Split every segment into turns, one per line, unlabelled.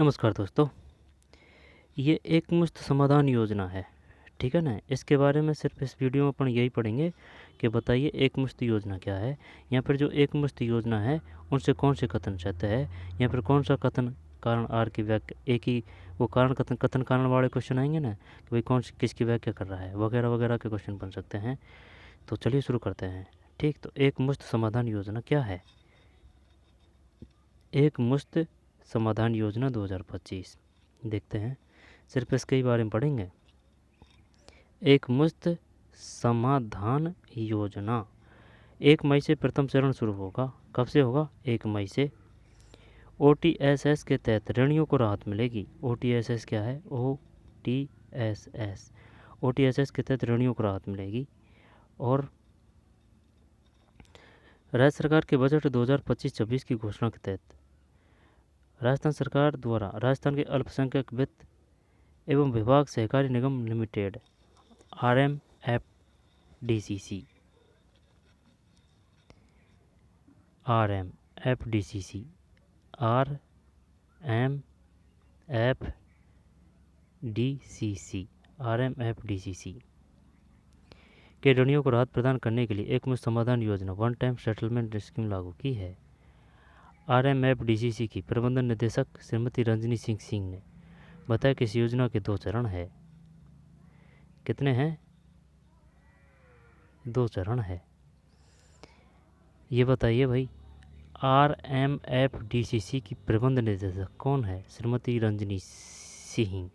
नमस्कार दोस्तों। ये एक मुश्त समाधान योजना है, ठीक है ना? इसके बारे में सिर्फ इस वीडियो में अपन यही पढ़ेंगे कि बताइए एक मुश्त योजना क्या है, या फिर जो एक मुश्त योजना है उनसे कौन से कथन सत्य है, या फिर कौन सा कथन कारण आर की व्याख्या एक ही वो कारण कथन कथन कारण वाले क्वेश्चन आएंगे ना कि भाई कौन सी किसकी व्याख्या कर रहा है, वगैरह वगैरह के क्वेश्चन बन सकते हैं। तो चलिए शुरू करते हैं। ठीक, तो एक मुश्त समाधान योजना क्या है? एक मुश्त समाधान योजना 2025 देखते हैं, सिर्फ इसके ही बारे में पढ़ेंगे। एक मुश्त समाधान योजना 1 मई से प्रथम चरण शुरू होगा। कब से होगा? 1 मई से। OTSS के तहत ऋणियों को राहत मिलेगी। OTSS क्या है? OTSS OTSS के तहत ऋणियों को राहत मिलेगी। और राज्य सरकार के बजट 2025-26 की घोषणा के तहत राजस्थान सरकार द्वारा राजस्थान के अल्पसंख्यक वित्त एवं विभाग सहकारी निगम लिमिटेड RMFDCC RMFDCC के ऋणियों को राहत प्रदान करने के लिए एक मुश्त समाधान योजना वन टाइम सेटलमेंट स्कीम लागू की है। RMFDCC की प्रबंधन निदेशक श्रीमती रंजनी सिंह ने बताया कि इस योजना के 2 चरण है। कितने हैं? 2 चरण है। ये बताइए भाई, RMFDCC की प्रबंध निदेशक कौन है? श्रीमती रंजनी सिंह।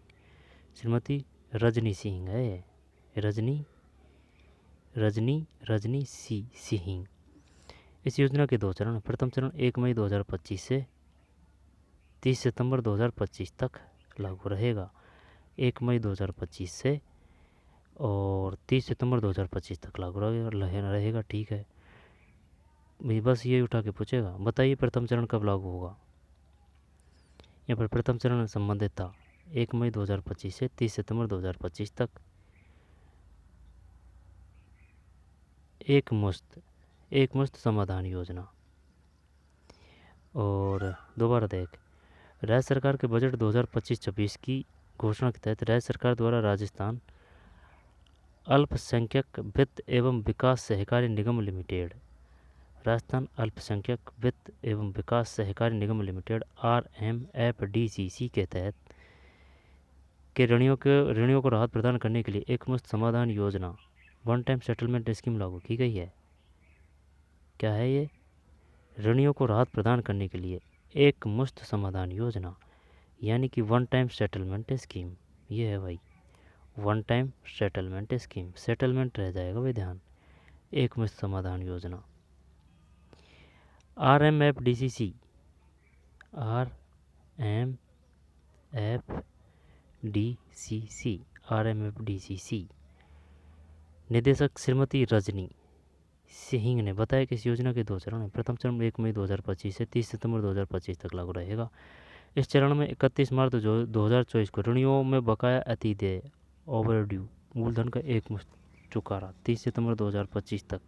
श्रीमती रजनी सिंह है। रजनी सिंह। इस योजना के 2 चरण। प्रथम चरण 1 मई 2025 से 30 सितंबर 2025 तक लागू रहेगा। 1 मई 2025 से और 30 सितंबर 2025 तक लागू रहेगा। ठीक है, बस ये उठा के पूछेगा, बताइए प्रथम चरण कब लागू होगा। यहाँ पर प्रथम चरण संबंधित था 1 मई 2025 से 30 सितंबर 2025 तक। एक मुश्त समाधान योजना। और दोबारा देख, राज्य सरकार के बजट 2025-26 की घोषणा के तहत राज्य सरकार द्वारा राजस्थान अल्पसंख्यक वित्त एवं विकास सहकारी निगम लिमिटेड राजस्थान अल्पसंख्यक वित्त एवं विकास सहकारी निगम लिमिटेड RMFDCC के तहत के ऋणियों को राहत प्रदान करने के लिए एक मुश्त समाधान योजना वन टाइम सेटलमेंट स्कीम लागू की गई है। क्या है ये? ऋणियों को राहत प्रदान करने के लिए एक मुश्त समाधान योजना, यानी कि वन टाइम सेटलमेंट स्कीम। ये है भाई one time settlement scheme. Settlement रह जाएगा भाई ध्यान। एक मुश्त समाधान योजना RMFDCC निदेशक श्रीमती रजनी सिंह ने बताया कि इस योजना के 2 चरण हैं। प्रथम चरण 1 मई 2025 से 30 सितंबर 2025 तक लागू रहेगा। इस चरण में 31 मार्च 2024 को ऋणियों में बकाया अतिदेय ओवरड्यू मूलधन का एक मुश्त चुकारा 30 सितंबर 2025 तक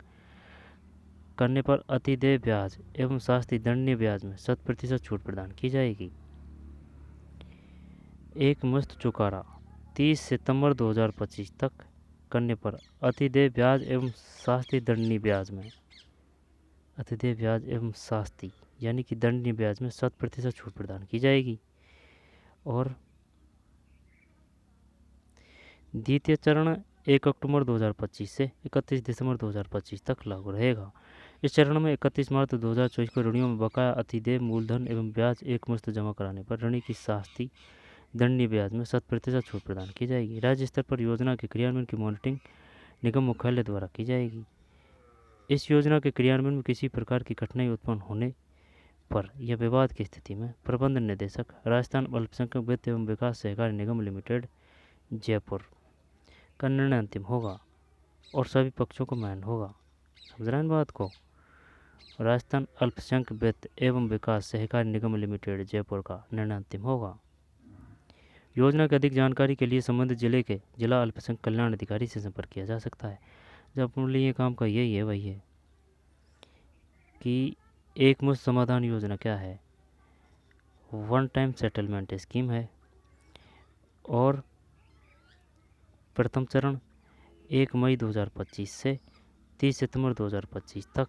करने पर अतिदेय ब्याज एवं शास्ति दंडनीय ब्याज में 100% छूट प्रदान की जाएगी। एक मुश्त चुकारा 30 सितंबर 2025 तक करने पर अतिदेय ब्याज एवं शास्ति दंडनीय ब्याज में अतिदेय ब्याज एवं शास्ति यानी कि दंडनीय ब्याज में 100% छूट प्रदान की जाएगी। और द्वितीय चरण 1 अक्टूबर 2025 से 31 दिसंबर 2025 तक लागू रहेगा। इस चरण में 31 मार्च 2024 को ऋणियों में बकाया अतिदेय मूलधन एवं ब्याज एक मुश्त जमा कराने पर ऋणी की शास्ति दंडनीय ब्याज में 100% छूट प्रदान की जाएगी। राज्य स्तर पर योजना के क्रियान्वयन की मॉनिटरिंग निगम मुख्यालय द्वारा की जाएगी। इस योजना के क्रियान्वयन में किसी प्रकार की कठिनाई उत्पन्न होने पर या विवाद की स्थिति में प्रबंध निदेशक राजस्थान अल्पसंख्यक वित्त एवं विकास सहकारी निगम लिमिटेड जयपुर का निर्णय अंतिम होगा और सभी पक्षों को मान्य होगा। समझ रहे हैं बात को? राजस्थान अल्पसंख्यक वित्त एवं विकास सहकारी निगम लिमिटेड जयपुर का निर्णय अंतिम होगा। योजना की अधिक जानकारी के लिए संबंधित जिले के जिला अल्पसंख्यक कल्याण अधिकारी से संपर्क किया जा सकता है। जब अपने लिए काम का यही है वही है कि एक मुश्त समाधान योजना क्या है। वन टाइम सेटलमेंट स्कीम है। और प्रथम चरण 1 मई 2025 से 30 सितंबर 2025 तक।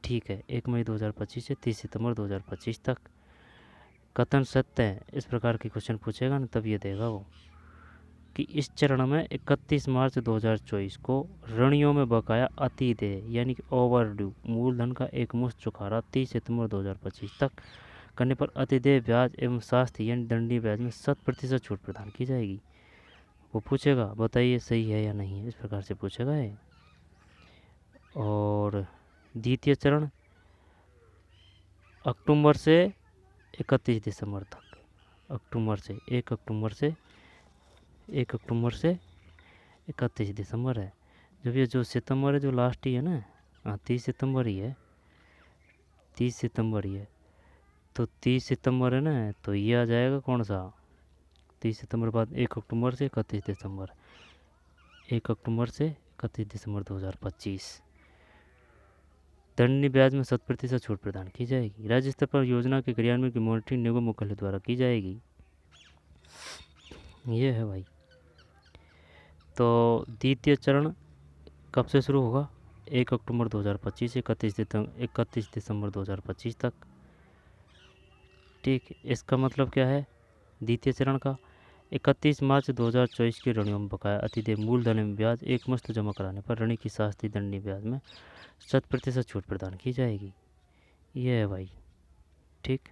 ठीक है, 1 मई 2025 से 30 सितंबर 2025 तक। कथन सत्य है, इस प्रकार के क्वेश्चन पूछेगा ना तब ये देगा वो कि इस चरण में 31 मार्च 2024 को ऋणियों में बकाया अतिदेय यानी कि ओवर ड्यू मूलधन का एकमुश्त चुकारा 30 सितंबर 2025 तक करने पर अतिदेय ब्याज एवं शास्ति यानी दंडनीय ब्याज में 100% छूट प्रदान की जाएगी। वो पूछेगा बताइए सही है या नहीं है, इस प्रकार से पूछेगा ये। और द्वितीय चरण अक्टूबर से 31 दिसंबर तक। अक्टूबर से 1 अक्टूबर से 31 दिसंबर है। जब ये जो सितंबर है जो लास्ट ही है ना, हाँ 30 सितंबर ही है, 30 सितंबर ही है। तो 30 सितंबर है ना, तो ये आ जाएगा कौन सा 30 सितंबर बाद 1 अक्टूबर से 31 दिसंबर, 1 अक्टूबर से 31 दिसंबर 2025। दंडनीय ब्याज में 100% छूट प्रदान की जाएगी। राज्य स्तर पर योजना के क्रियान्वयन की मॉनिटरिंग निगम मुख्यालय द्वारा की जाएगी। ये है भाई। तो द्वितीय चरण कब से शुरू होगा? 1 अक्टूबर 2025 से 31 दिसंबर 2025 तक। ठीक, इसका मतलब क्या है द्वितीय चरण का? 31 मार्च 2024 के ऋणियों में बकाया अतिदेय मूलधन में ब्याज एकमुश्त जमा कराने पर ऋणी की शास्ति दंडनीय ब्याज में 100% छूट प्रदान की जाएगी। ये है भाई। ठीक,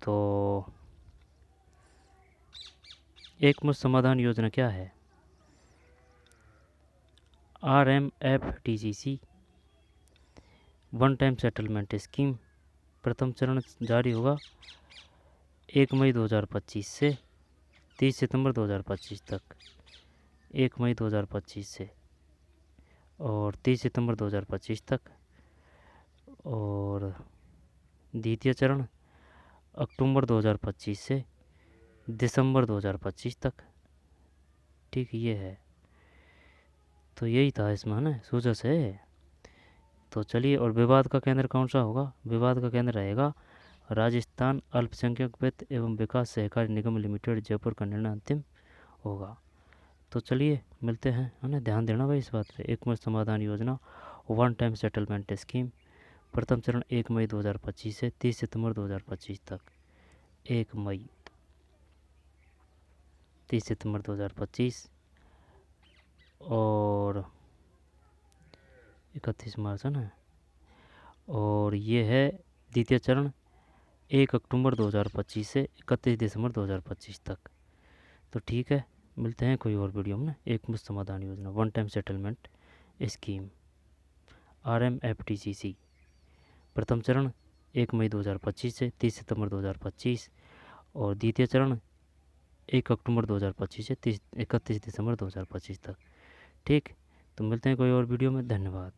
तो एकमुश्त समाधान योजना क्या है? RMFTGC one time settlement scheme. प्रथम चरण जारी होगा 1 मई 2025 से 30 सितंबर 2025 तक। 1 मई 2025 से और 30 सितंबर 2025 तक। और द्वितीय चरण अक्टूबर 2025 से दिसंबर 2025 तक। ठीक, ये है। तो यही था इसमें है ना, सूझस है। तो चलिए, और विवाद का केंद्र कौन सा होगा? विवाद का केंद्र रहेगा राजस्थान अल्पसंख्यक वित्त एवं विकास सहकारी निगम लिमिटेड जयपुर का निर्णय अंतिम होगा। तो चलिए मिलते हैं, है ना। ध्यान देना भाई इस बात पे। एकमुश्त समाधान योजना वन टाइम सेटलमेंट स्कीम। प्रथम चरण 1 मई 2025 से 30 सितंबर 2025 तक। 1 मई 30 सितंबर 2025 और 31 मार्च है ना। और ये है द्वितीय चरण 1 अक्टूबर 2025 से 31 दिसंबर 2025 तक। तो ठीक है, मिलते हैं कोई और वीडियो में ना। एकमुश्त समाधान योजना one time settlement scheme RMFTGC प्रथम चरण 1 मई 2025 से 30 सितंबर 2025 और द्वितीय चरण 1 अक्टूबर 2025 से 31 दिसंबर 2025 तक। ठीक, तो मिलते हैं कोई और वीडियो में। धन्यवाद।